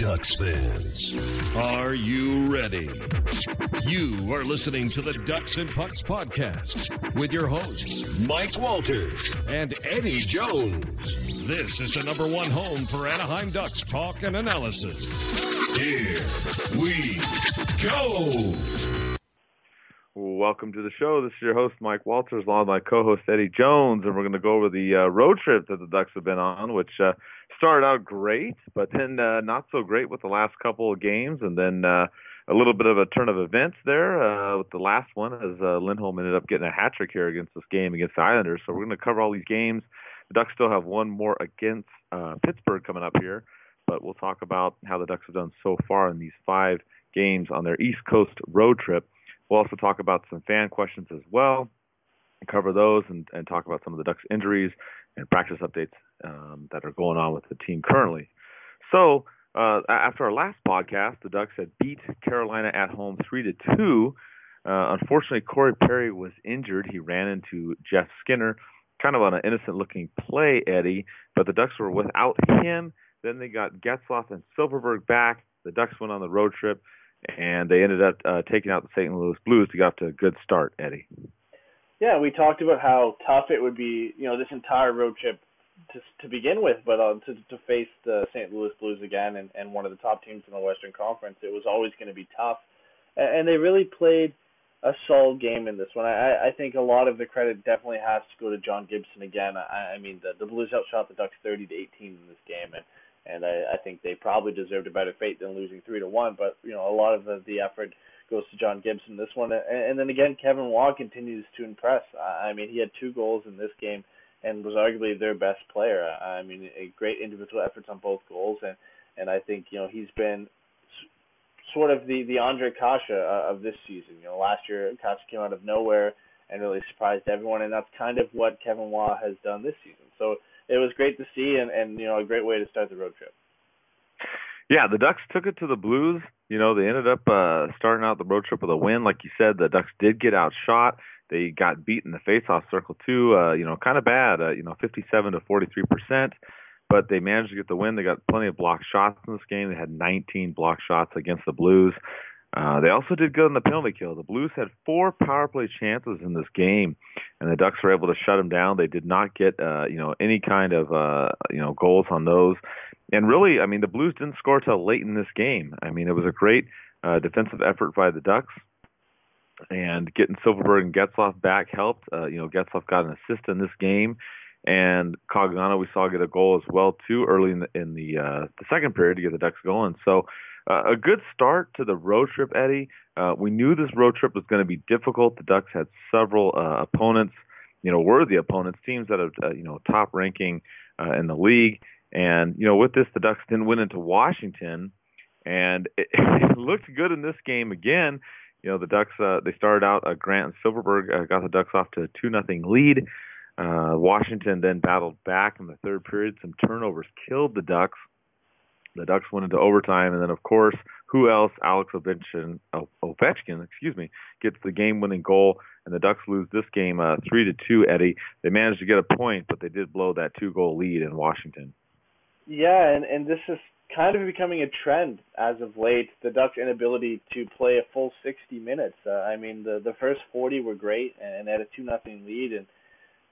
Ducks fans, are you ready? You are listening to the Ducks and Pucks podcast with your hosts, Mike Walters and Eddie Jones. This is the number one home for Anaheim Ducks talk and analysis. Here we go. Welcome to the show. This is your host, Mike Walters, along with my co-host, Eddie Jones, and we're going to go over the road trip that the Ducks have been on, which started out great, but then not so great with the last couple of games, and then a little bit of a turn of events there with the last one, as Lindholm ended up getting a hat trick here against this game against the Islanders. So we're going to cover all these games. The Ducks still have one more against Pittsburgh coming up here, but we'll talk about how the Ducks have done so far in these 5 games on their East Coast road trip. We'll also talk about some fan questions as well, and cover those and talk about some of the Ducks injuries and practice updates that are going on with the team currently. So after our last podcast, the Ducks had beat Carolina at home 3-2. Unfortunately, Corey Perry was injured. He ran into Jeff Skinner, kind of on an innocent-looking play, Eddie, but the Ducks were without him. Then they got Getzlaf and Silfverberg back. The Ducks went on the road trip, and they ended up taking out the St. Louis Blues to get off to a good start, Eddie. Yeah, we talked about how tough it would be, this entire road trip to begin with, but to face the St. Louis Blues again and one of the top teams in the Western Conference, it was always going to be tough. And they really played a solid game in this one. I think a lot of the credit definitely has to go to John Gibson again. I mean, the Blues outshot the Ducks 30-18 in this game, and I think they probably deserved a better fate than losing 3-1. But a lot of the effort goes to John Gibson this one, and then again Kevin Waugh continues to impress. I mean, he had 2 goals in this game and was arguably their best player. I mean, a great individual efforts on both goals, and I think he's been sort of the Andre Kasha of this season. Last year Kasha came out of nowhere and really surprised everyone, and that's kind of what Kevin Waugh has done this season. So it was great to see, and a great way to start the road trip. Yeah, the Ducks took it to the Blues. They ended up starting out the road trip with a win. Like you said, the Ducks did get outshot. They got beat in the faceoff circle too, kind of bad, 57 to 43%, but they managed to get the win. They got plenty of blocked shots in this game. They had 19 blocked shots against the Blues. They also did good on the penalty kill. The Blues had 4 power play chances in this game, and the Ducks were able to shut them down. They did not get, any kind of, goals on those. And really, I mean, the Blues didn't score till late in this game. I mean, it was a great defensive effort by the Ducks, and getting Silfverberg and Getzlaf back helped. Getzlaf got an assist in this game, and Cogliano we saw get a goal as well too early in the second period to get the Ducks going. So a good start to the road trip, Eddie. We knew this road trip was going to be difficult. The Ducks had several opponents, worthy opponents, teams that are top ranking in the league. And with this, the Ducks didn't win into Washington, and it looked good in this game again. The Ducks, they started out, Grant and Silfverberg got the Ducks off to a 2-0 lead. Washington then battled back in the third period. Some turnovers killed the Ducks. The Ducks went into overtime, and then, of course, who else? Alex Ovechkin, gets the game-winning goal, and the Ducks lose this game 3-2, Eddie. They managed to get a point, but they did blow that 2-goal lead in Washington. Yeah, and this is kind of becoming a trend as of late, the Ducks' inability to play a full 60 minutes. I mean, the first 40 were great, and they had a 2-0 lead, and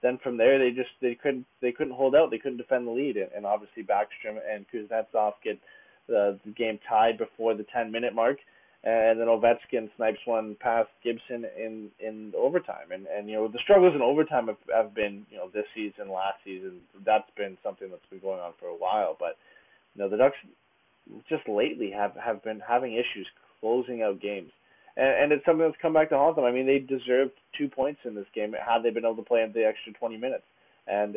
then from there they couldn't hold out. They couldn't defend the lead, and obviously Backstrom and Kuznetsov get the game tied before the 10-minute mark, and then Ovechkin snipes one past Gibson in overtime. And the struggles in overtime have been this season, last season. That's been something that's been going on for a while, but the Ducks just lately have been having issues closing out games. And it's something that's come back to haunt them. I mean, they deserved 2 points in this game had they been able to play in the extra 20 minutes. And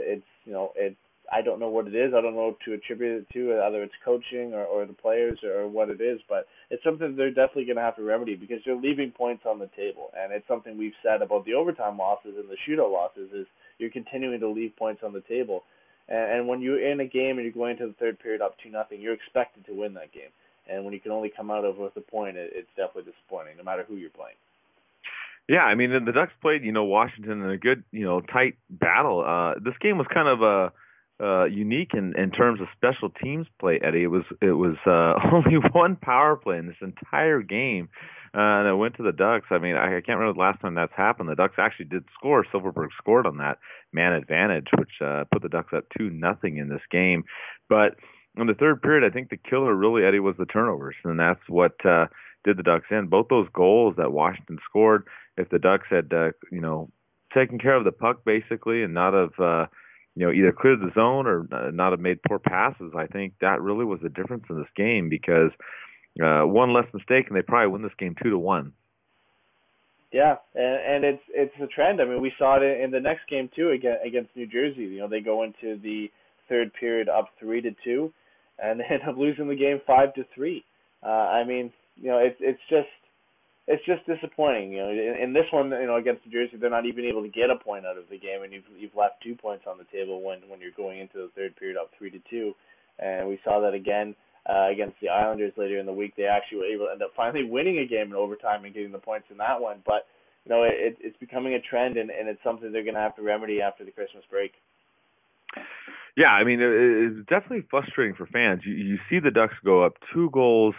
I don't know what it is. I don't know what to attribute it to, either it's coaching or the players or what it is. But it's something they're definitely going to have to remedy because they're leaving points on the table. And it's something we've said about the overtime losses and the shootout losses is you're continuing to leave points on the table. And when you're in a game and you're going to the third period up 2-0, you're expected to win that game. And when you can only come out of with a point, it's definitely disappointing, no matter who you're playing. Yeah, I mean, the Ducks played, Washington in a good, tight battle. This game was kind of unique in terms of special teams play, Eddie. It was only one power play in this entire game, and it went to the Ducks. I mean, I can't remember the last time that's happened. The Ducks actually did score. Silverberg scored on that man advantage, which put the Ducks up 2-0 in this game. But in the third period, I think the killer really, Eddie, was the turnovers, and that's what did the Ducks in. Both those goals that Washington scored, if the Ducks had taken care of the puck basically and not have either cleared the zone or not have made poor passes, I think that really was the difference in this game, because one less mistake and they probably win this game 2-1. Yeah, and it's a trend. I mean, we saw it in the next game too against New Jersey. They go into the third period up 3-2, and they end up losing the game 5-3. I mean, it's just disappointing. In this one, against New Jersey, they're not even able to get a point out of the game, and you've left 2 points on the table when you're going into the third period up 3-2. And we saw that again against the Islanders later in the week. They actually were able to end up finally winning a game in overtime and getting the points in that one. But it's becoming a trend, and it's something they're going to have to remedy after the Christmas break. Yeah, I mean, it's definitely frustrating for fans. You see the Ducks go up 2-0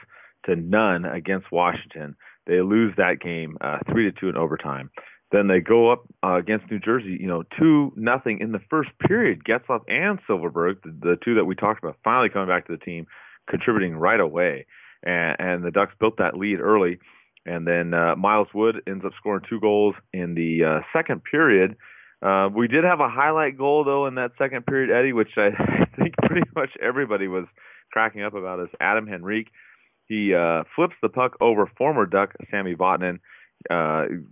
against Washington. They lose that game 3-2 in overtime. Then they go up against New Jersey, 2-0 in the first period. Getzlaf and Silverberg, the two that we talked about, finally coming back to the team, contributing right away. And the Ducks built that lead early. And then Miles Wood ends up scoring 2 goals in the second period. We did have a highlight goal, though, in that second period, Eddie, which I think pretty much everybody was cracking up about, is Adam Henrique. He flips the puck over former Duck Sami Vatanen,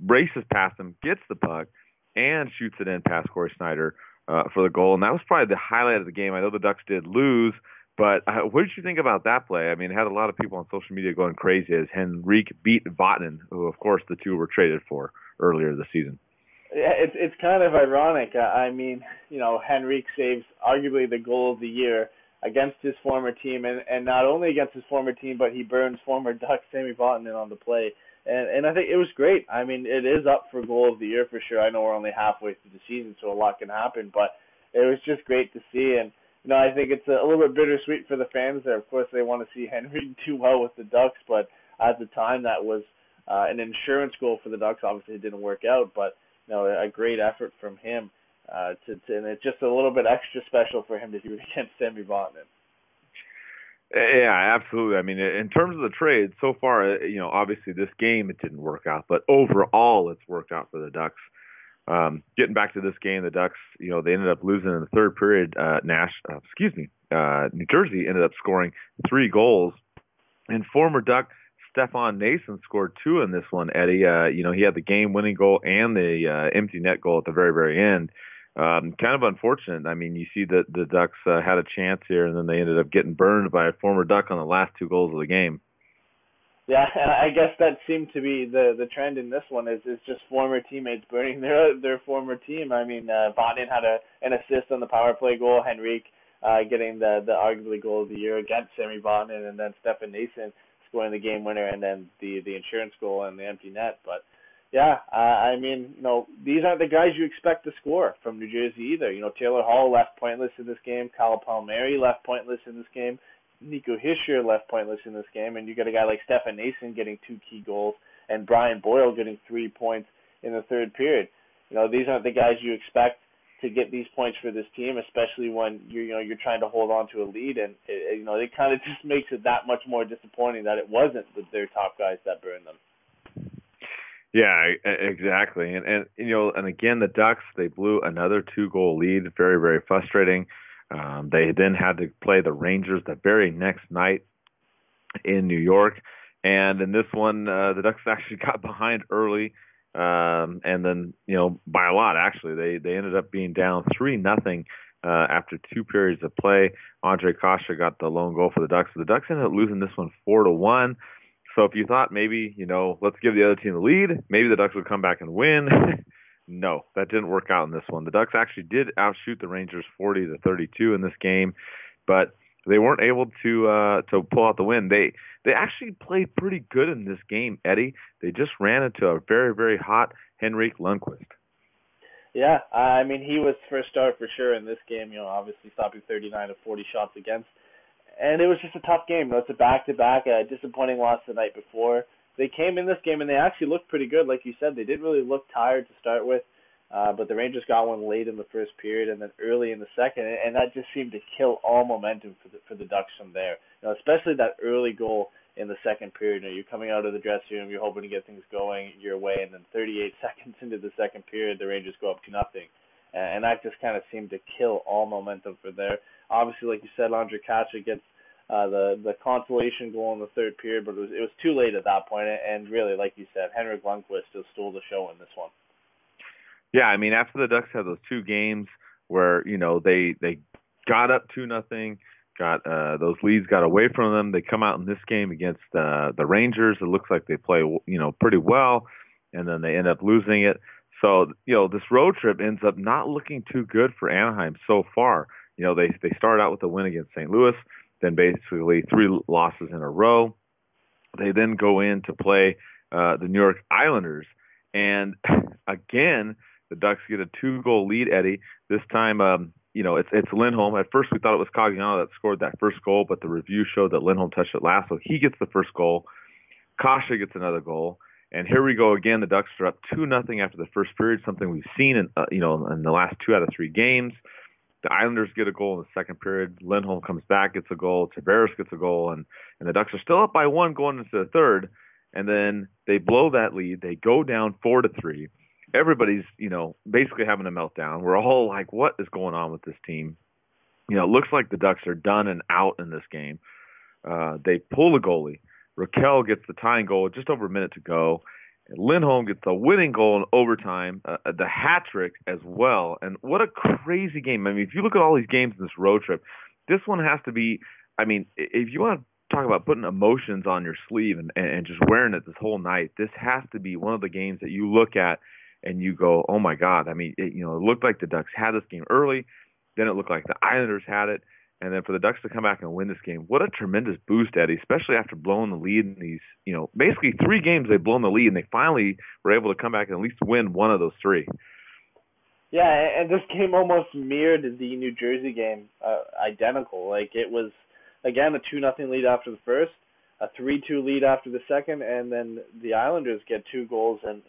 races past him, gets the puck, and shoots it in past Corey Snyder for the goal. And that was probably the highlight of the game. I know the Ducks did lose, but what did you think about that play? I mean, it had a lot of people on social media going crazy as Henrique beat Vatanen, who, of course, the two were traded for earlier this season. Yeah, it's kind of ironic. I mean, Henrique saves arguably the goal of the year against his former team, and not only against his former team, but he burns former Duck Sami Vatanen on the play. And I think it was great. I mean, it is up for goal of the year for sure. I know we're only halfway through the season, so a lot can happen, but it was just great to see. And, I think it's a little bit bittersweet for the fans there. Of course, they want to see Henrique do well with the Ducks, but at the time that was an insurance goal for the Ducks. Obviously, it didn't work out, but a great effort from him. And it's just a little bit extra special for him to do it against Sami Vatanen. Yeah, absolutely. I mean, in terms of the trade, so far, obviously this game it didn't work out, but overall it's worked out for the Ducks. Getting back to this game, the Ducks, they ended up losing in the third period. New Jersey ended up scoring 3 goals, and former Duck Stefan Nason scored 2 in this one, Eddie. He had the game-winning goal and the empty net goal at the very, very end. Kind of unfortunate. I mean, you see that the Ducks had a chance here, and then they ended up getting burned by a former Duck on the last 2 goals of the game. Yeah, and I guess that seemed to be the trend in this one is just former teammates burning their former team. I mean, Vatanen had an assist on the power play goal, Henrique getting the arguably goal of the year against Sami Vatanen, and then Stefan Nason scoring the game winner, and then the insurance goal and the empty net. But yeah, I mean, these aren't the guys you expect to score from New Jersey either. Taylor Hall left pointless in this game. Kyle Palmieri left pointless in this game. Nico Hischier left pointless in this game. And you got a guy like Stefan Nason getting 2 key goals and Brian Boyle getting 3 points in the third period. These aren't the guys you expect to get these points for this team, especially when you're trying to hold on to a lead. And it kind of just makes it that much more disappointing that it wasn't their top guys that burned them. Yeah, exactly. And again, the Ducks, they blew another 2-goal lead. Very, very frustrating. They then had to play the Rangers the very next night in New York. And in this one, the Ducks actually got behind early. And then, by a lot, actually. They ended up being down 3-0 after 2 periods of play. Andre Kasha got the lone goal for the Ducks. So the Ducks ended up losing this one 4-1. So if you thought maybe, let's give the other team the lead, maybe the Ducks would come back and win. No, that didn't work out in this one. The Ducks actually did outshoot the Rangers 40-32 in this game, but they weren't able to pull out the win. They actually played pretty good in this game, Eddie. They just ran into a very, very hot Henrik Lundqvist. Yeah, I mean, he was first star for sure in this game, obviously stopping 39 of 40 shots against. And it was just a tough game. It's a back-to-back, a disappointing loss the night before. They came in this game and they actually looked pretty good, like you said. They didn't really look tired to start with, but the Rangers got one late in the first period and then early in the second, and that just seemed to kill all momentum for the Ducks from there. Especially that early goal in the second period. You're coming out of the dressing room, you're hoping to get things going your way, and then 38 seconds into the second period, the Rangers go up 2-0. And that just kind of seemed to kill all momentum for there. Obviously, like you said, Andre Kase gets the consolation goal in the third period, but it was too late at that point. And really, like you said, Henrik Lundqvist still stole the show in this one. Yeah, I mean, after the Ducks had those two games where they got up 2-0, got those leads got away from them. They come out in this game against the Rangers. It looks like they play pretty well, and then they end up losing it. So this road trip ends up not looking too good for Anaheim so far. They started out with a win against St. Louis, then basically 3 losses in a row. They then go in to play the New York Islanders, and again the Ducks get a 2-goal lead. Eddie, this time it's Lindholm. At first we thought it was Cogliano that scored that first goal, but the review showed that Lindholm touched it last, so he gets the first goal. Kase gets another goal. And here we go again. The Ducks are up 2-0 after the first period, something we've seen in the last 2 out of 3 games. The Islanders get a goal in the second period. Lindholm comes back, gets a goal. Tavares gets a goal, and the Ducks are still up by 1 going into the third. And then they blow that lead. They go down 4-3. Everybody's basically having a meltdown. We're all like, what is going on with this team? It looks like the Ducks are done and out in this game. They pull the goalie. Raquel gets the tying goal just over a minute to go. And Lindholm gets the winning goal in overtime, the hat trick as well. And what a crazy game. I mean, if you look at all these games in this road trip, this one has to be, I mean, if you want to talk about putting emotions on your sleeve and just wearing it this whole night, this has to be one of the games that you look at and you go, oh, my God. I mean, it looked like the Ducks had this game early. Then it looked like the Islanders had it. And then for the Ducks to come back and win this game, what a tremendous boost, Eddie, especially after blowing the lead in these, basically 3 games they've blown the lead, and they finally were able to come back and at least win one of those 3. Yeah, and this game almost mirrored the New Jersey game, identical. Like, it was, again, a 2-0 lead after the first, a 3-2 lead after the second, and then the Islanders get 2 goals, and,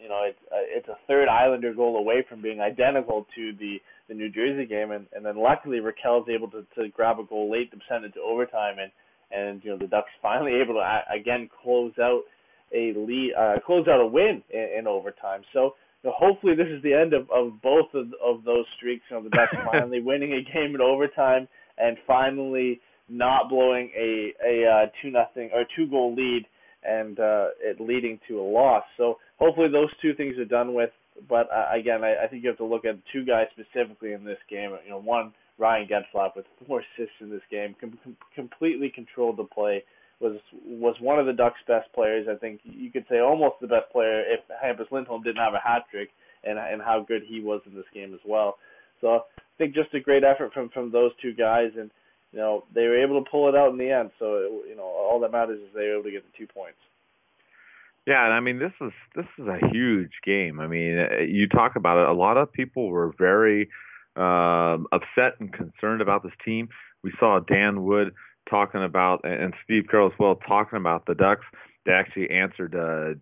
it's a third Islander goal away from being identical to the New Jersey game, and then luckily Raquel's able to grab a goal late to send it to overtime, and the Ducks finally able to again close out a win in overtime. So hopefully this is the end of both of those streaks. The Ducks finally winning a game in overtime and finally not blowing a 2-0 or 2-goal lead and it leading to a loss. So hopefully those 2 things are done with. But again, I think you have to look at 2 guys specifically in this game. One, Ryan Getzlaf with 4 assists in this game, completely controlled the play. Was one of the Ducks' best players. I think you could say almost the best player if Hampus Lindholm didn't have a hat trick, and how good he was in this game as well. So I think just a great effort from those 2 guys, and they were able to pull it out in the end. So all that matters is they were able to get the 2 points. Yeah, and I mean this is a huge game. I mean, you talk about it. A lot of people were very upset and concerned about this team. We saw Dan Wood talking about, and Steve Carroll as well, talking about the Ducks. They actually answered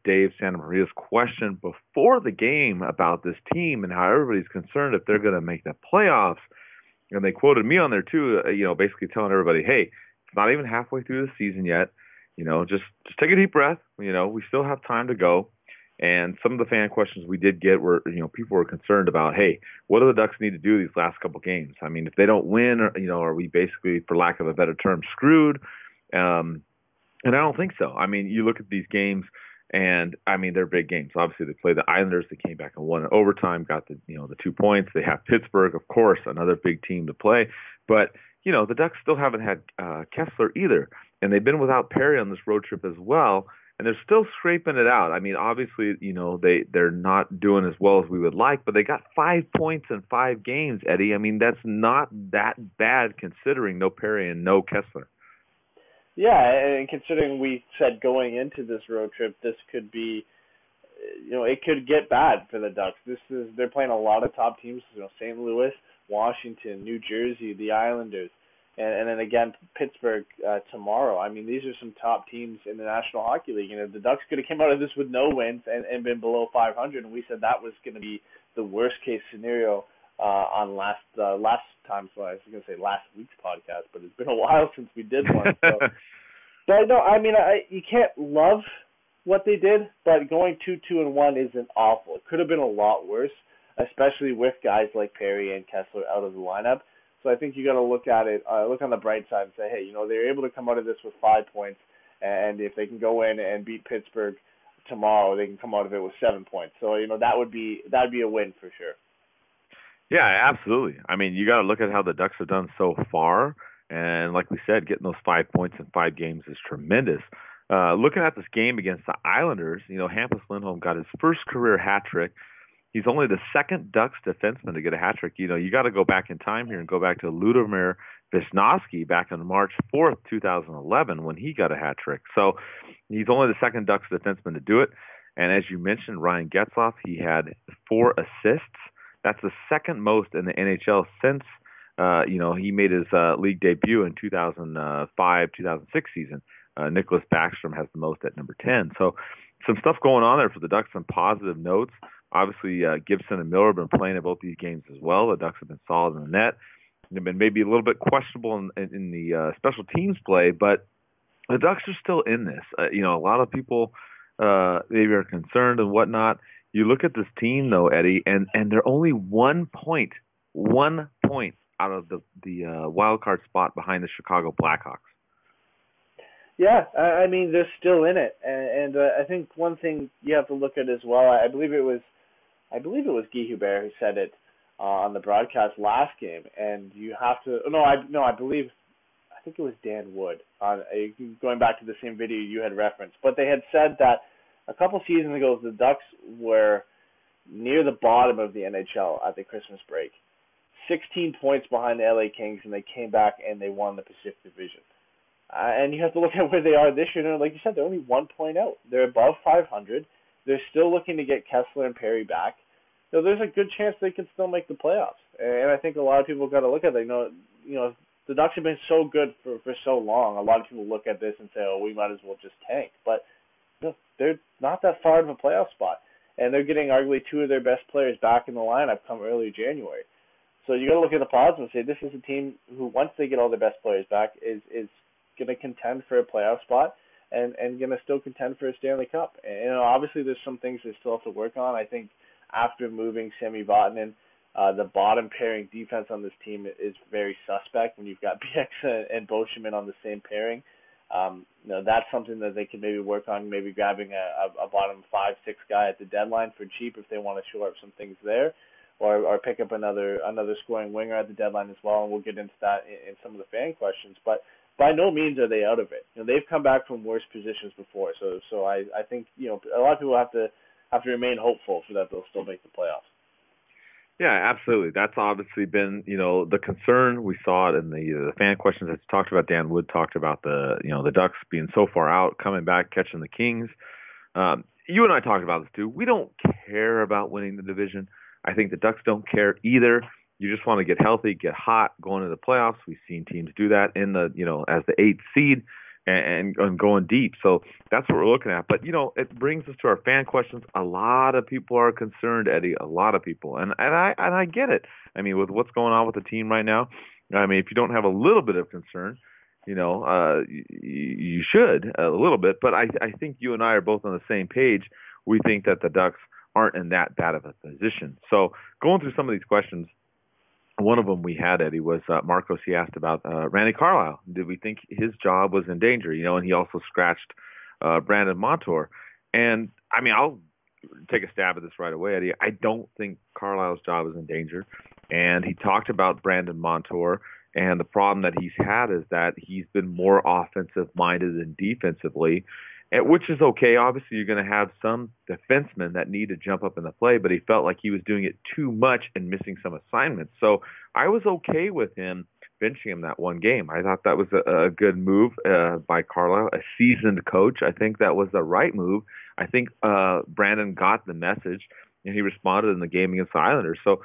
Dave Santamaria's question before the game about this team and how everybody's concerned if they're going to make the playoffs. And they quoted me on there too, basically telling everybody, hey, it's not even halfway through the season yet. Just take a deep breath. We still have time to go. And some of the fan questions we did get were, people were concerned about, hey, what do the Ducks need to do these last couple games? I mean, if they don't win, are we basically, for lack of a better term, screwed? And I don't think so. I mean, you look at these games, and I mean, they're big games. Obviously, they play the Islanders. They came back and won in overtime, got the 2 points. They have Pittsburgh, of course, another big team to play. But the Ducks still haven't had Kessler either. And they've been without Perry on this road trip as well, and they're still scraping it out. I mean, obviously, they're not doing as well as we would like, but they got 5 points in 5 games, Eddie. I mean, that's not that bad considering no Perry and no Kessler. Yeah, and considering we said going into this road trip, this could be it could get bad for the Ducks. They're playing a lot of top teams, St. Louis, Washington, New Jersey, the Islanders, and then again Pittsburgh tomorrow. I mean, these are some top teams in the National Hockey League. The Ducks could have come out of this with no wins and been below 500, and we said that was going to be the worst case scenario on last time. So I was going to say last week's podcast, but it's been a while since we did one. So, but no, I mean, you can't love what they did, but going 2-2-1 isn't awful. It could have been a lot worse, especially with guys like Perry and Kessler out of the lineup. So I think you got to look at it, look on the bright side and say, hey, they're able to come out of this with 5 points, and if they can go in and beat Pittsburgh tomorrow, they can come out of it with 7 points. So that'd be a win for sure. Yeah, absolutely. I mean, you got to look at how the Ducks have done so far, and like we said, getting those 5 points in 5 games is tremendous. Looking at this game against the Islanders, Hampus Lindholm got his first career hat trick. He's only the second Ducks defenseman to get a hat trick. You got to go back in time here and go back to Ludomir Wisnowski back on March 4th, 2011, when he got a hat trick. So he's only the second Ducks defenseman to do it. And as you mentioned, Ryan Getzlaf, he had 4 assists. That's the second most in the NHL since he made his league debut in 2005-2006 season. Nicholas Backstrom has the most at number 10. So some stuff going on there for the Ducks, some positive notes. Obviously, Gibson and Miller have been playing in both these games as well. The Ducks have been solid in the net. They've been maybe a little bit questionable in the special teams play, but the Ducks are still in this. A lot of people maybe are concerned and whatnot. You look at this team, though, Eddie, and they're only 1 point out of the wild card spot behind the Chicago Blackhawks. Yeah, I mean, they're still in it, and I think one thing you have to look at as well. I believe it was Guy Hubert who said it on the broadcast last game, and you have to. I think it was Dan Wood going back to the same video you had referenced, but they had said that a couple seasons ago the Ducks were near the bottom of the NHL at the Christmas break, 16 points behind the LA Kings, and they came back and they won the Pacific Division. And you have to look at where they are this year. Like you said, they're only 1 point out. They're above 500. They're still looking to get Kessler and Perry back. So there's a good chance they can still make the playoffs. And I think a lot of people got to look at it. The Ducks have been so good for so long. A lot of people look at this and say, oh, we might as well just tank. But they're not that far of a playoff spot. And they're getting arguably 2 of their best players back in the lineup come early January. So you got to look at the positives and say this is a team who, once they get all their best players back, is going to contend for a playoff spot and going to still contend for a Stanley Cup. And obviously there's some things they still have to work on. I think after moving Sami Vatanen, the bottom pairing defense on this team is very suspect when you've got BX and Beauchemin on the same pairing. That's something that they could maybe work on, maybe grabbing a bottom 5-6 guy at the deadline for cheap if they want to shore up some things there, or pick up another scoring winger at the deadline as well, and we'll get into that in some of the fan questions. But by no means are they out of it. They've come back from worse positions before, so I think a lot of people have to remain hopeful so that they'll still make the playoffs. Yeah, absolutely. That's obviously been the concern. We saw it in the fan questions that talked about. Dan Wood talked about the Ducks being so far out, coming back, catching the Kings. You and I talked about this too. We don't care about winning the division. I think the Ducks don't care either. You just want to get healthy, get hot, go into the playoffs. We've seen teams do that in the as the 8th seed and going deep. So that's what we're looking at. But it brings us to our fan questions. A lot of people are concerned, Eddie. A lot of people, and I get it. I mean, with what's going on with the team right now, I mean, if you don't have a little bit of concern, you should a little bit. But I think you and I are both on the same page. We think that the Ducks aren't in that bad of a position. So going through some of these questions. One of them we had, Eddie, was Marcos. He asked about Randy Carlyle. Did we think his job was in danger? And he also scratched Brandon Montour. And, I mean, I'll take a stab at this right away, Eddie. I don't think Carlyle's job is in danger. And he talked about Brandon Montour, and the problem that he's had is that he's been more offensive-minded than defensively, which is okay. Obviously, you're going to have some defensemen that need to jump up in the play, but he felt like he was doing it too much and missing some assignments. So I was okay with him benching him that one game. I thought that was a good move by Carlisle, a seasoned coach. I think that was the right move. I think Brandon got the message, and he responded in the game against the Islanders. So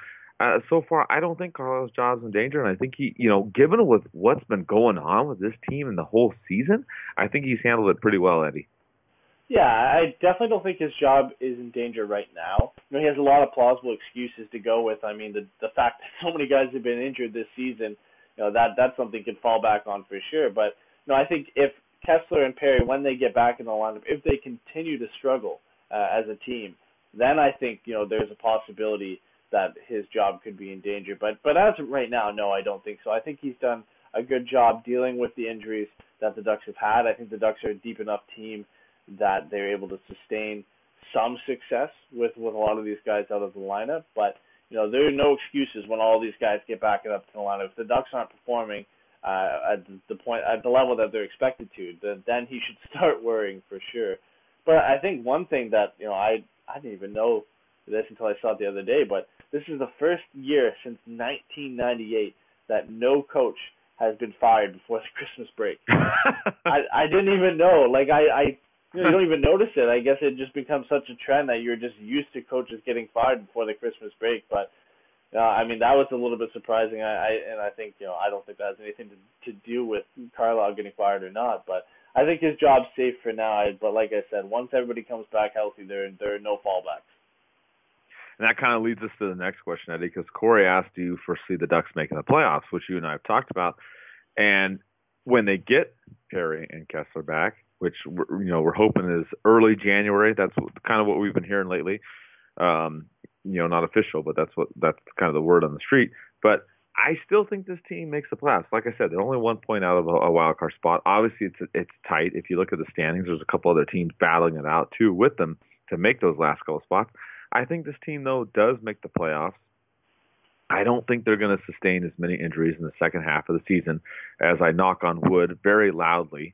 far, I don't think Carlo's job's in danger, and I think he, given with what's been going on with this team in the whole season, I think he's handled it pretty well, Eddie. Yeah, I definitely don't think his job is in danger right now. He has a lot of plausible excuses to go with. I mean, the fact that so many guys have been injured this season, that's something he could fall back on for sure. But I think if Kessler and Perry, when they get back in the lineup, if they continue to struggle as a team, then I think there's a possibility that his job could be in danger. But as of right now, no, I don't think so. I think he's done a good job dealing with the injuries that the Ducks have had. I think the Ducks are a deep enough team that they're able to sustain some success with a lot of these guys out of the lineup. But there are no excuses when all these guys get back up to the lineup. If the Ducks aren't performing at the level that they're expected to, then he should start worrying for sure. But I think one thing that I didn't even know this until I saw it the other day, but this is the first year since 1998 that no coach has been fired before the Christmas break. I didn't even know. You don't even notice it. I guess it just becomes such a trend that you're just used to coaches getting fired before the Christmas break. But I mean, that was a little bit surprising. I think I don't think that has anything to do with Carlisle getting fired or not. But I think his job's safe for now. But like I said, once everybody comes back healthy, there are no fallbacks. And that kind of leads us to the next question, Eddie, because Corey asked, do you foresee the Ducks making the playoffs, which you and I have talked about. And when they get Perry and Kessler back, which we're hoping is early January, that's kind of what we've been hearing lately. Not official, but that's kind of the word on the street. But I still think this team makes the playoffs. Like I said, they're only 1 point out of a wild card spot. Obviously, it's tight. If you look at the standings, there's a couple other teams battling it out too with them to make those last couple spots. I think this team, though, does make the playoffs. I don't think they're going to sustain as many injuries in the second half of the season as I knock on wood very loudly.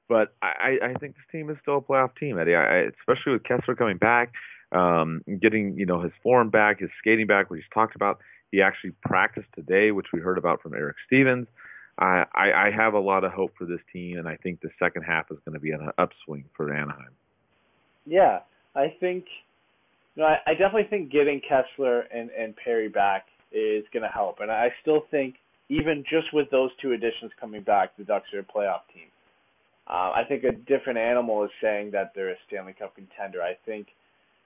But I think this team is still a playoff team, Eddie. Especially with Kessler coming back, getting his form back, his skating back, which he's talked about. He actually practiced today, which we heard about from Eric Stevens. I have a lot of hope for this team, and I think the second half is going to be an upswing for Anaheim. Yeah, I think. I definitely think getting Kessler and Perry back is going to help. And I still think even just with those two additions coming back, the Ducks are a playoff team. I think a different animal is saying that they're a Stanley Cup contender. I think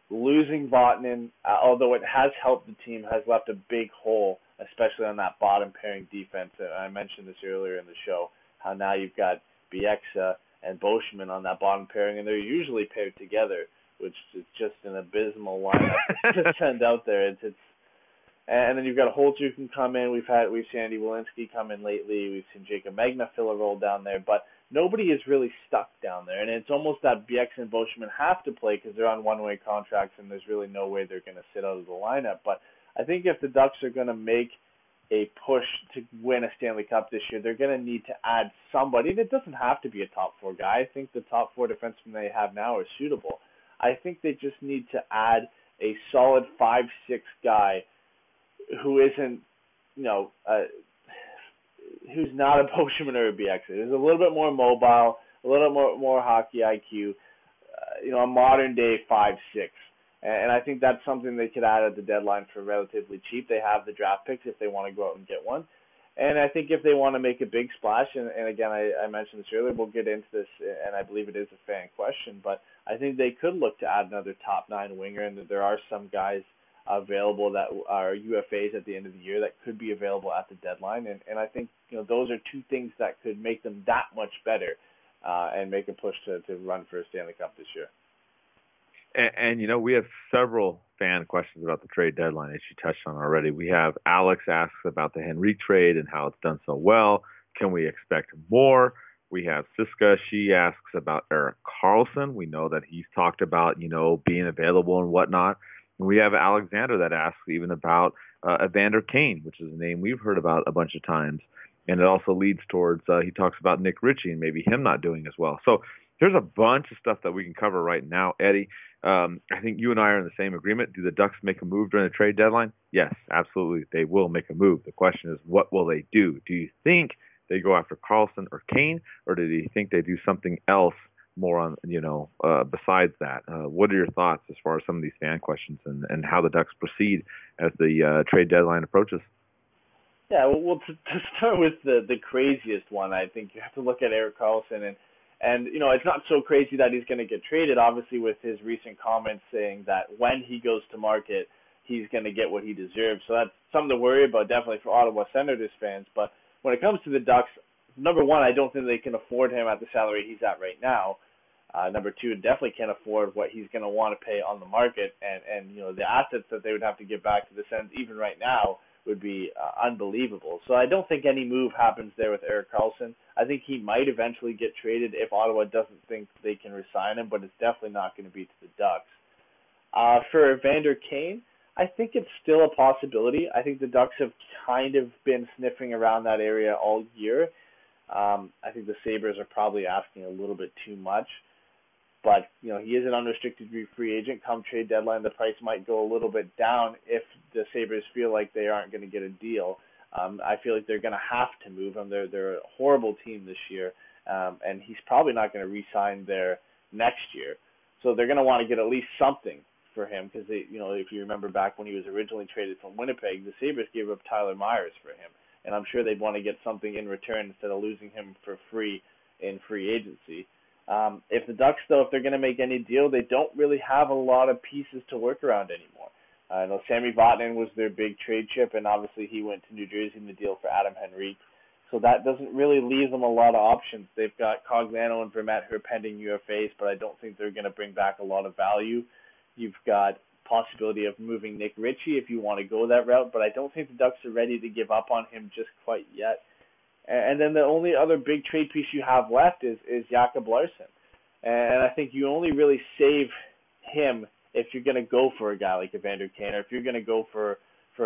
losing Vatanen, although it has helped the team, has left a big hole, especially on that bottom pairing defense. And I mentioned this earlier in the show, how now you've got Bieksa and Boschman on that bottom pairing, and they're usually paired together, which is just an abysmal lineup to send out there. And then you've got Holtz who can come in. We've seen Andy Walensky come in lately. We've seen Jacob Magna fill a role down there, but nobody is really stuck down there. And it's almost that Bieksa and Boschman have to play because they're on one-way contracts, and there's really no way they're going to sit out of the lineup. But I think if the Ducks are going to make a push to win a Stanley Cup this year, they're going to need to add somebody. And it doesn't have to be a top four guy. I think the top four defensemen they have now are suitable. I think they just need to add a solid 5-6 guy who isn't, who's not a Boschman or a Bieksa. Who's a little bit more mobile, a little more hockey IQ, a modern day 5-6. And I think that's something they could add at the deadline for relatively cheap. They have the draft picks if they want to go out and get one. And I think if they want to make a big splash, and again, I mentioned this earlier, we'll get into this, and I believe it is a fan question, but I think they could look to add another top 9 winger, and there are some guys available that are UFAs at the end of the year that could be available at the deadline. And I think those are two things that could make them that much better and make a push to run for a Stanley Cup this year. And we have several fan questions about the trade deadline, as you touched on already. We have Alex asks about the Henrique trade and how it's done so well. Can we expect more? We have Siska. She asks about Erik Karlsson. We know that he's talked about, being available and whatnot. And we have Alexander that asks even about Evander Kane, which is a name we've heard about a bunch of times. And it also leads towards, he talks about Nick Ritchie and maybe him not doing as well. So there's a bunch of stuff that we can cover right now, Eddie. I think you and I are in the same agreement. Do the Ducks make a move during the trade deadline? Yes, absolutely. They will make a move. The question is, what will they do? Do you think they go after Karlsson or Kane, or do you think they do something else more on, besides that. What are your thoughts as far as some of these fan questions and how the Ducks proceed as the trade deadline approaches? Yeah, well, to start with the craziest one, I think you have to look at Erik Karlsson, and it's not so crazy that he's going to get traded, obviously, with his recent comments saying that when he goes to market, he's going to get what he deserves. So that's something to worry about, definitely for Ottawa Senators fans. But when it comes to the Ducks, number one, I don't think they can afford him at the salary he's at right now. Number two, definitely can't afford what he's going to want to pay on the market, and the assets that they would have to give back to the Sens even right now would be unbelievable. So I don't think any move happens there with Erik Karlsson. I think he might eventually get traded if Ottawa doesn't think they can re-sign him, but it's definitely not going to be to the Ducks. For Evander Kane, I think it's still a possibility. I think the Ducks have kind of been sniffing around that area all year. I think the Sabres are probably asking a little bit too much. But, he is an unrestricted free agent. Come trade deadline, the price might go a little bit down if the Sabres feel like they aren't going to get a deal. I feel like they're going to have to move him. They're a horrible team this year, and he's probably not going to re-sign there next year. So they're going to want to get at least something for him because, if you remember back when he was originally traded from Winnipeg, the Sabres gave up Tyler Myers for him. And I'm sure they'd want to get something in return instead of losing him for free in free agency. If the Ducks, though, if they're going to make any deal, they don't really have a lot of pieces to work around anymore. I know Sami Vatanen was their big trade chip, and obviously he went to New Jersey in the deal for Adam Henrique. So that doesn't really leave them a lot of options. They've got Cogliano and Vermette who are pending UFAs, but I don't think they're going to bring back a lot of value. You've got possibility of moving Nick Ritchie if you want to go that route, but I don't think the Ducks are ready to give up on him just quite yet. And then the only other big trade piece you have left is Jakob Larsson. And I think you only really save him if you're going to go for a guy like Evander Kane, or if you're going to go for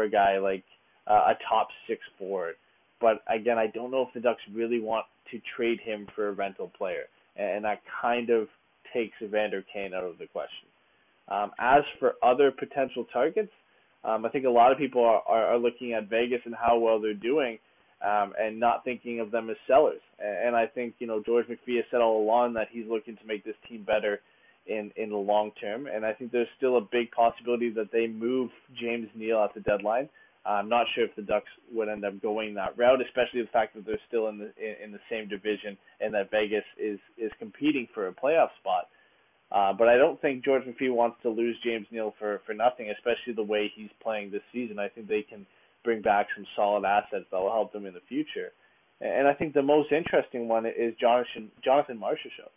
a guy like a top six forward. But again, I don't know if the Ducks really want to trade him for a rental player. And that kind of takes Evander Kane out of the question. As for other potential targets, I think a lot of people are looking at Vegas and how well they're doing, and not thinking of them as sellers. And I think, George McPhee has said all along that he's looking to make this team better in the long term. And I think there's still a big possibility that they move James Neal at the deadline. I'm not sure if the Ducks would end up going that route, especially the fact that they're still in the same division and that Vegas is competing for a playoff spot. But I don't think George McPhee wants to lose James Neal for nothing, especially the way he's playing this season. I think they can bring back some solid assets that will help them in the future. And I think the most interesting one is Jonathan Marchessault.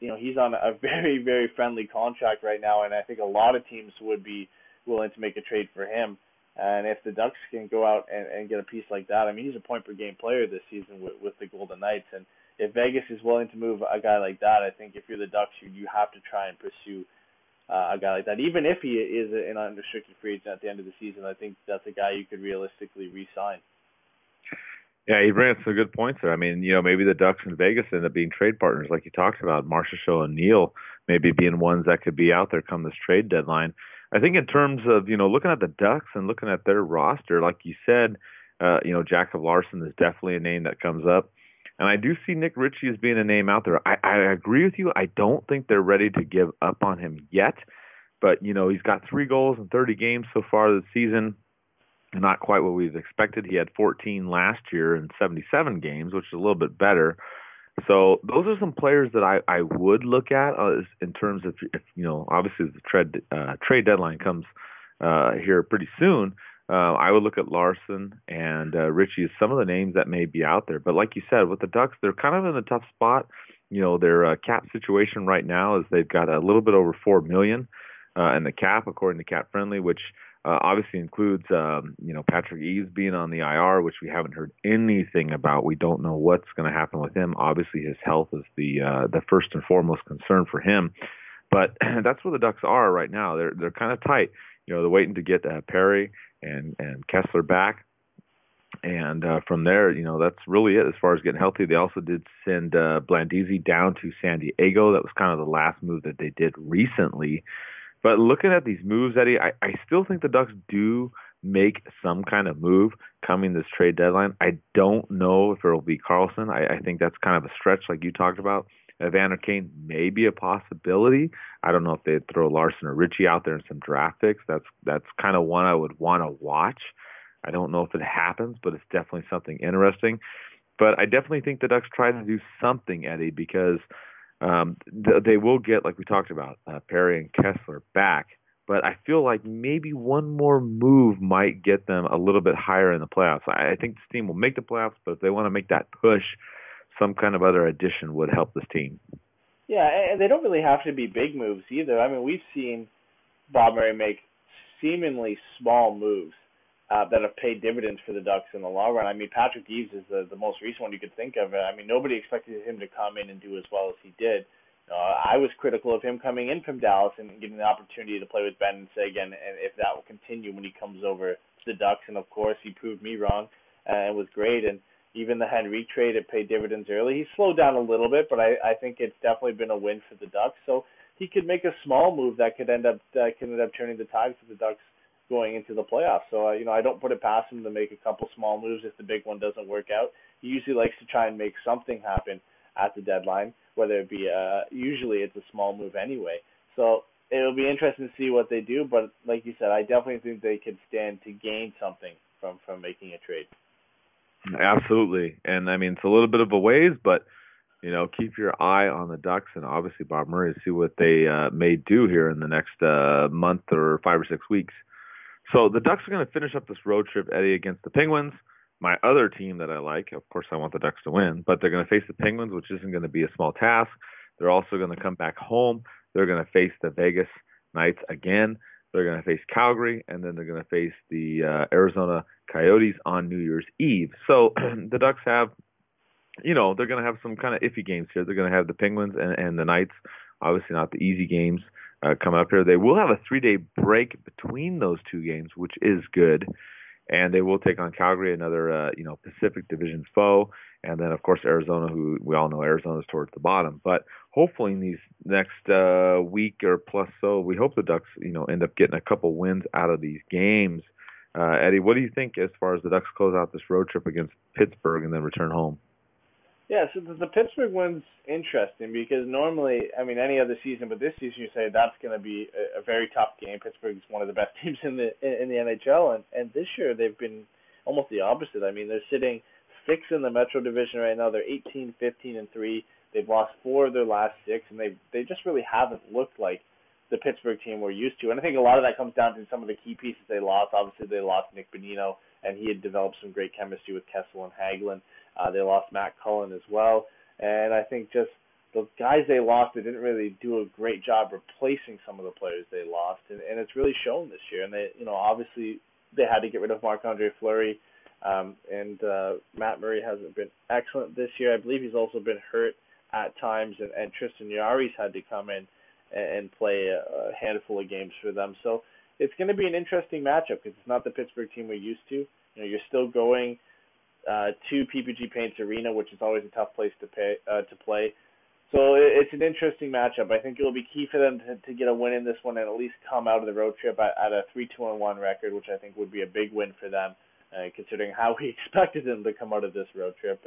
He's on a very, very friendly contract right now, and I think a lot of teams would be willing to make a trade for him. And if the Ducks can go out and get a piece like that, I mean, he's a point-per-game player this season with the Golden Knights. And if Vegas is willing to move a guy like that, I think if you're the Ducks, you have to try and pursue a guy like that. Even if he is an unrestricted free agent at the end of the season, I think that's a guy you could realistically re-sign. Yeah, he brings some good points there. I mean, maybe the Ducks and Vegas end up being trade partners, like you talked about. Marchessault and Neal maybe being ones that could be out there come this trade deadline. I think in terms of, looking at the Ducks and looking at their roster, like you said, Jakob Larsson is definitely a name that comes up. And I do see Nick Ritchie as being a name out there. I agree with you. I don't think they're ready to give up on him yet. But, he's got 3 goals in 30 games so far this season. Not quite what we've expected. He had 14 last year in 77 games, which is a little bit better. So those are some players that I would look at in terms of, if obviously the trade deadline comes here pretty soon. I would look at Larsson and Ritchie as some of the names that may be out there. But like you said, with the Ducks, they're kind of in a tough spot. Their cap situation right now is they've got a little bit over $4 million in the cap, according to Cap Friendly, which obviously includes, Patrick Eaves being on the IR, which we haven't heard anything about. We don't know what's going to happen with him. Obviously, his health is the first and foremost concern for him. But that's where the Ducks are right now. They're kind of tight. They're waiting to get Perry and Kessler back. And from there, that's really it as far as getting healthy. They also did send Blandisi down to San Diego. That was kind of the last move that they did recently. But looking at these moves, Eddie, I still think the Ducks do make some kind of move coming this trade deadline. I don't know if it will be Karlsson. I think that's kind of a stretch like you talked about. Evander Kane may be a possibility. I don't know if they'd throw Larson or Ritchie out there in some draft picks. That's kind of one I would want to watch. I don't know if it happens, but it's definitely something interesting. But I definitely think the Ducks try to do something, Eddie, because they will get, like we talked about, Perry and Kessler back. But I feel like maybe one more move might get them a little bit higher in the playoffs. I think this team will make the playoffs, but if they want to make that push, some kind of other addition would help this team. Yeah, and they don't really have to be big moves either. I mean, we've seen Bob Murray make seemingly small moves that have paid dividends for the Ducks in the long run. I mean, Patrick Eaves is the most recent one you could think of. I mean, nobody expected him to come in and do as well as he did. I was critical of him coming in from Dallas and getting the opportunity to play with Ben and Sagan, and if that will continue when he comes over to the Ducks. And, of course, he proved me wrong and was great. And even the Henrique trade, it paid dividends early. He slowed down a little bit, but I think it's definitely been a win for the Ducks. So he could make a small move that could end up turning the tide for the Ducks going into the playoffs. So, I don't put it past him to make a couple small moves if the big one doesn't work out. He usually likes to try and make something happen at the deadline, whether it be usually it's a small move anyway. So it'll be interesting to see what they do, but like you said, I definitely think they could stand to gain something from making a trade. Absolutely. And I mean, it's a little bit of a ways, but keep your eye on the Ducks and obviously Bob Murray to see what they may do here in the next month or 5 or 6 weeks. So the Ducks are going to finish up this road trip, Eddie, against the Penguins. My other team that I like, of course, I want the Ducks to win, but they're going to face the Penguins, which isn't going to be a small task. They're also going to come back home. They're going to face the Vegas Knights again. They're going to face Calgary, and then they're going to face the Arizona Coyotes on New Year's Eve. So the Ducks have, they're going to have some kind of iffy games here. They're going to have the Penguins and the Knights, obviously not the easy games coming up here. They will have a 3-day break between those two games, which is good. And they will take on Calgary, another Pacific Division foe, and then of course Arizona, who we all know Arizona's towards the bottom. But hopefully in these next week or plus so, we hope the Ducks end up getting a couple wins out of these games. Eddie, what do you think as far as the Ducks close out this road trip against Pittsburgh and then return home? Yeah, so the Pittsburgh one's interesting because normally, I mean, any other season, but this season you say that's going to be a very tough game. Pittsburgh's one of the best teams in the NHL, and this year they've been almost the opposite. I mean, they're sitting 6th in the Metro Division right now. They're 18, 15, and 3. They've lost 4 of their last 6, and they just really haven't looked like the Pittsburgh team we're used to. And I think a lot of that comes down to some of the key pieces they lost. Obviously, they lost Nick Bonino, and he had developed some great chemistry with Kessel and Hagelin. They lost Matt Cullen as well. And I think just the guys they lost, they didn't really do a great job replacing some of the players they lost. And it's really shown this year. And they, obviously they had to get rid of Marc-Andre Fleury. And Matt Murray hasn't been excellent this year. I believe he's also been hurt at times. And Tristan Jarry's had to come in and play a handful of games for them. So it's going to be an interesting matchup because it's not the Pittsburgh team we're used to. You're still going to PPG Paints Arena, which is always a tough place to play. So it's an interesting matchup. I think it will be key for them to get a win in this one and at least come out of the road trip at a 3-2-1 record, which I think would be a big win for them, considering how we expected them to come out of this road trip.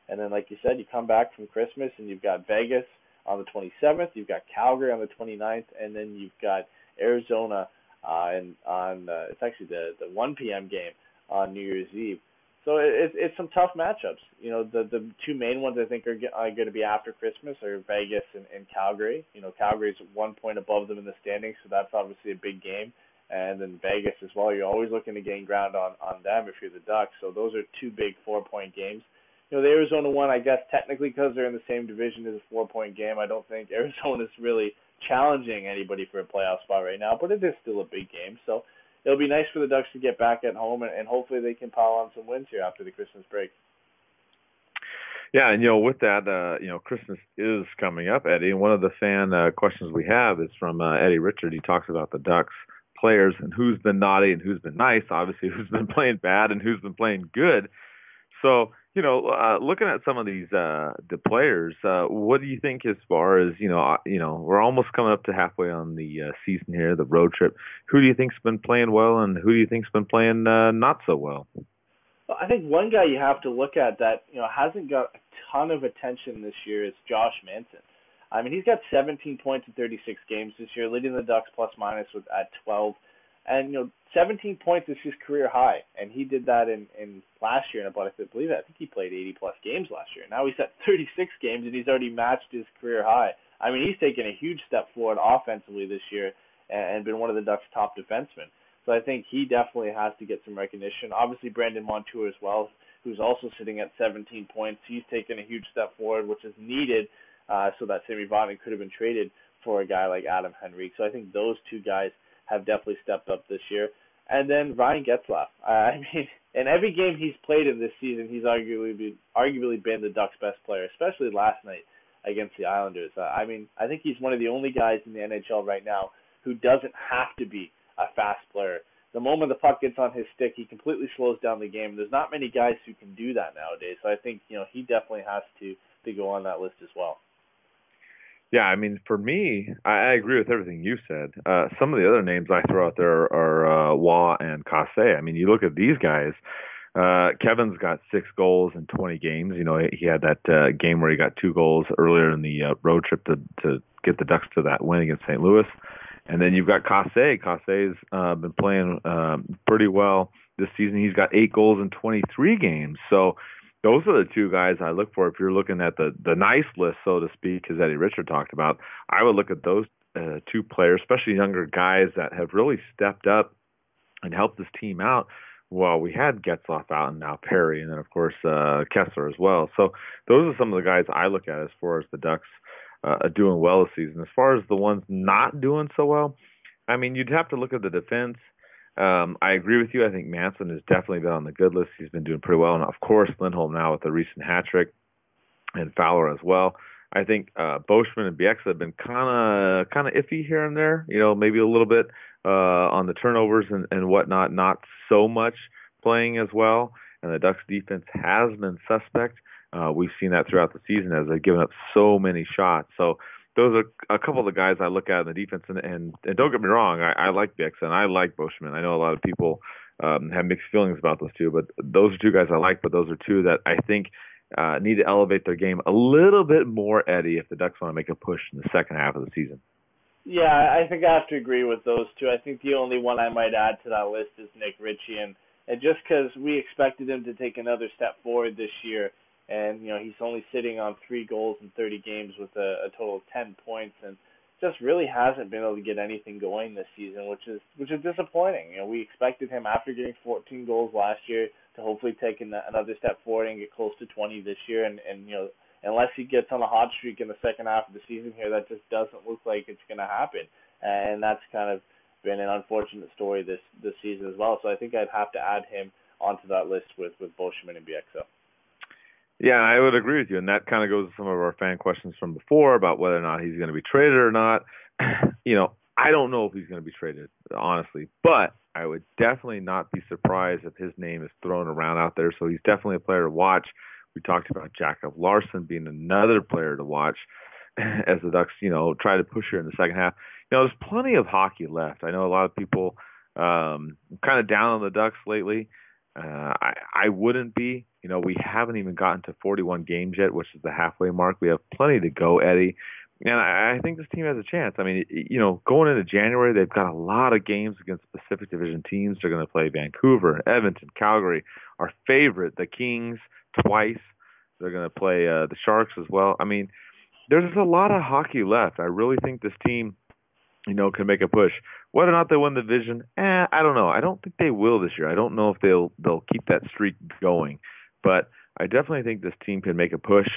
And then, like you said, you come back from Christmas and you've got Vegas on the 27th, you've got Calgary on the 29th, and then you've got Arizona it's actually the 1 p.m. game on New Year's Eve. So it's some tough matchups. The two main ones I think are going to be after Christmas are Vegas and Calgary. Calgary's 1 point above them in the standings, so that's obviously a big game. And then Vegas as well. You're always looking to gain ground on them if you're the Ducks. So those are 2 big 4-point games. The Arizona one, I guess technically because they're in the same division, is a 4-point game. I don't think Arizona's really challenging anybody for a playoff spot right now, but it is still a big game. So it'll be nice for the Ducks to get back at home, and hopefully they can pile on some wins here after the Christmas break. Yeah, and with that, Christmas is coming up, Eddie. And one of the fan questions we have is from Eddie Richard. He talks about the Ducks players and who's been naughty and who's been nice. Obviously, who's been playing bad and who's been playing good. So, looking at some of these the players, what do you think as far as we're almost coming up to halfway on the season here, the road trip. Who do you think's been playing well, and who do you think's been playing not so well? Well, I think one guy you have to look at that hasn't got a ton of attention this year is Josh Manson. I mean, he's got 17 points in 36 games this year, leading the Ducks plus minus with at 12. And 17 points is his career high, and he did that in last year. And I think he played 80 plus games last year. Now he's at 36 games, and he's already matched his career high. I mean, he's taken a huge step forward offensively this year, and been one of the Ducks' top defensemen. So I think he definitely has to get some recognition. Obviously, Brandon Montour as well, who's also sitting at 17 points. He's taken a huge step forward, which is needed, so that Sami Vatanen could have been traded for a guy like Adam Henrique. So I think those two guys have definitely stepped up this year. And then Ryan Getzlaf. I mean, in every game he's played in this season, he's arguably been the Ducks' best player, especially last night against the Islanders. I think he's one of the only guys in the NHL right now who doesn't have to be a fast player. The moment the puck gets on his stick, he completely slows down the game. There's not many guys who can do that nowadays. So I think, he definitely has to go on that list as well. Yeah, I mean, for me, I agree with everything you said. Some of the other names I throw out there are Waugh and Casse. I mean, you look at these guys. Kevin's got 6 goals in 20 games. He had that game where he got 2 goals earlier in the road trip to get the Ducks to that win against St. Louis. And then you've got Casse. Casse's been playing pretty well this season. He's got 8 goals in 23 games. So those are the two guys I look for if you're looking at the nice list, so to speak, as Eddie Richard talked about. I would look at those two players, especially younger guys that have really stepped up and helped this team out. Well, we had Getzlaf out and now Perry, and then, of course, Kessler as well. So those are some of the guys I look at as far as the Ducks doing well this season. As far as the ones not doing so well, I mean, you'd have to look at the defense. I agree with you. I think Manson has definitely been on the good list. He's been doing pretty well. And, of course, Lindholm now with the recent hat trick, and Fowler as well. I think Boschman and Bieksa have been kind of iffy here and there, maybe a little bit on the turnovers and whatnot, not so much playing as well. And the Ducks defense has been suspect. We've seen that throughout the season as they've given up so many shots. So those are a couple of the guys I look at in the defense. And don't get me wrong, I like Bieksa and I like Boschman. I know a lot of people have mixed feelings about those two, but those are two guys I like, but those are two that I think need to elevate their game a little bit more, Eddie, if the Ducks want to make a push in the second half of the season. Yeah, I think I have to agree with those two. I think the only one I might add to that list is Nick Ritchie, and just because we expected him to take another step forward this year, and he's only sitting on 3 goals in 30 games with a total of 10 points, and just really hasn't been able to get anything going this season, which is disappointing. We expected him after getting 14 goals last year to hopefully take another step forward and get close to 20 this year, and unless he gets on a hot streak in the second half of the season here, that just doesn't look like it's going to happen, and that's kind of been an unfortunate story this season as well. So I think I'd have to add him onto that list with Boschman and Bieksa. Yeah, I would agree with you, and that kind of goes to some of our fan questions from before about whether or not he's going to be traded or not. I don't know if he's going to be traded, honestly, but I would definitely not be surprised if his name is thrown around out there, so he's definitely a player to watch. We talked about Jakob Larson being another player to watch as the Ducks, try to push her in the second half. There's plenty of hockey left. I know a lot of people kind of down on the Ducks lately. I wouldn't be. We haven't even gotten to 41 games yet, which is the halfway mark. We have plenty to go, Eddie. And I think this team has a chance. I mean, going into January, they've got a lot of games against Pacific Division teams. They're going to play Vancouver, Edmonton, Calgary, our favorite, the Kings, twice. They're going to play the Sharks as well. I mean, there's a lot of hockey left. I really think this team, can make a push. Whether or not they win the division, I don't know. I don't think they will this year. I don't know if they'll keep that streak going. But I definitely think this team can make a push.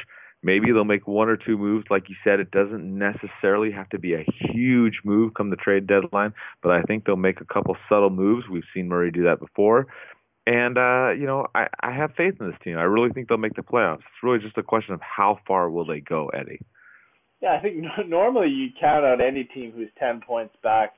Maybe they'll make 1 or 2 moves. Like you said, it doesn't necessarily have to be a huge move come the trade deadline, but I think they'll make a couple subtle moves. We've seen Murray do that before. And, I have faith in this team. I really think they'll make the playoffs. It's really just a question of how far will they go, Eddie. Yeah, I think normally you count out any team who's 10 points back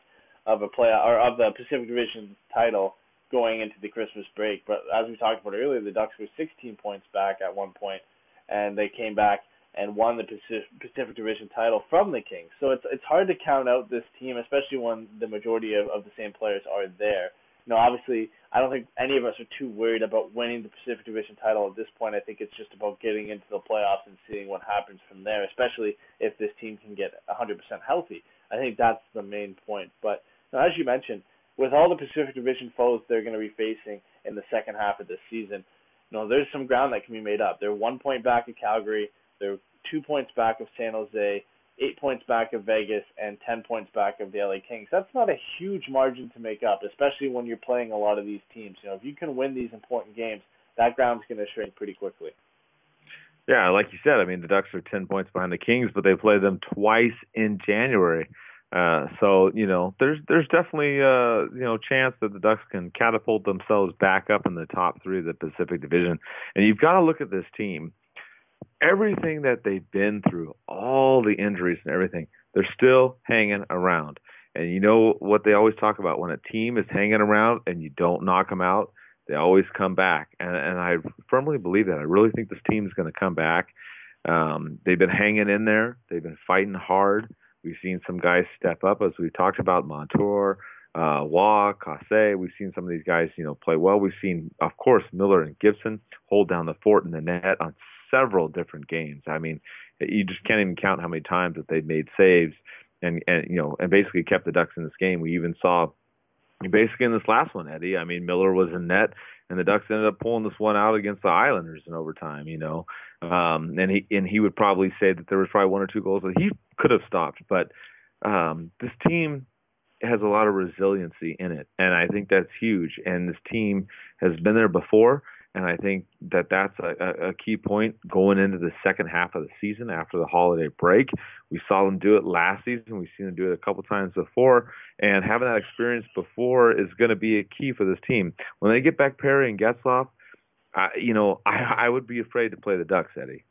of a playoff or of the Pacific Division title going into the Christmas break. But as we talked about earlier, the Ducks were 16 points back at one point, and they came back and won the Pacific Division title from the Kings. So it's hard to count out this team, especially when the majority of the same players are there. Obviously, I don't think any of us are too worried about winning the Pacific Division title at this point. I think it's just about getting into the playoffs and seeing what happens from there, especially if this team can get 100% healthy. I think that's the main point. But as you mentioned, with all the Pacific Division foes they're going to be facing in the second half of this season, there's some ground that can be made up. They're 1 point back of Calgary. They're 2 points back of San Jose, 8 points back of Vegas, and 10 points back of the LA Kings. That's not a huge margin to make up, especially when you're playing a lot of these teams. If you can win these important games, that ground's going to shrink pretty quickly. Yeah, like you said, I mean, the Ducks are 10 points behind the Kings, but they play them twice in January. So there's definitely chance that the Ducks can catapult themselves back up in the top three of the Pacific Division. And you've got to look at this team. Everything that they've been through, all the injuries and everything, they're still hanging around. And you know what they always talk about, when a team is hanging around and you don't knock them out, they always come back. And I firmly believe that. I really think this team is going to come back. They've been hanging in there. They've been fighting hard. We've seen some guys step up, as we talked about, Montour, Waugh, Casse. We've seen some of these guys, play well. We've seen, of course, Miller and Gibson hold down the fort in the net on several different games. I mean, you just can't even count how many times that they've made saves and basically kept the Ducks in this game. We even saw basically in this last one, Eddie, I mean, Miller was in net, and the Ducks ended up pulling this one out against the Islanders in overtime, and he would probably say that there was probably 1 or 2 goals that he could have stopped. But this team has a lot of resiliency in it, and I think that's huge. And this team has been there before, and I think that that's a key point going into the second half of the season after the holiday break. We saw them do it last season. We've seen them do it a couple times before, and having that experience before is going to be a key for this team. When they get back Perry and Getzlaf, I would be afraid to play the Ducks, Eddie.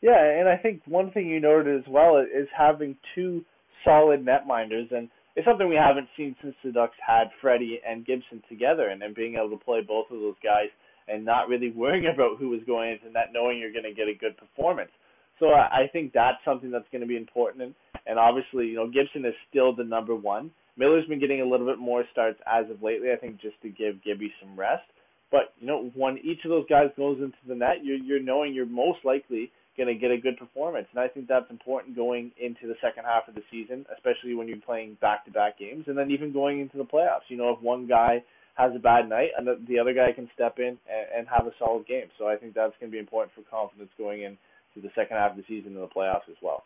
Yeah, and I think one thing you noted as well is having 2 solid netminders, and it's something we haven't seen since the Ducks had Freddie and Gibson together, and then being able to play both of those guys and not really worrying about who was going into net, knowing you're going to get a good performance. So I think that's something that's going to be important. And obviously, Gibson is still the number 1. Miller's been getting a little bit more starts as of lately, I think, just to give Gibby some rest. But, when each of those guys goes into the net, you're knowing you're most likely going to get a good performance. And I think that's important going into the second half of the season, especially when you're playing back-to-back games, and then even going into the playoffs. If one guy has a bad night, and the other guy can step in and have a solid game. So I think that's going to be important for confidence going into the second half of the season and the playoffs as well.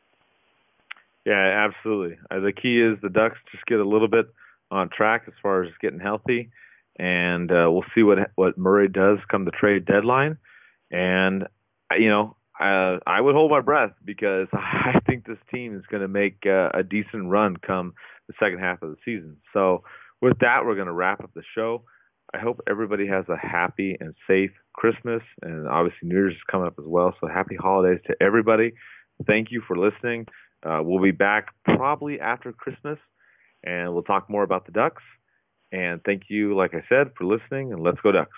Yeah, absolutely. The key is the Ducks just get a little bit on track as far as getting healthy, and we'll see what Murray does come the trade deadline. And, I would hold my breath because I think this team is going to make a decent run come the second half of the season. So with that, we're going to wrap up the show. I hope everybody has a happy and safe Christmas, and obviously New Year's is coming up as well. So happy holidays to everybody. Thank you for listening. We'll be back probably after Christmas, and we'll talk more about the Ducks. And thank you, like I said, for listening, and let's go Ducks.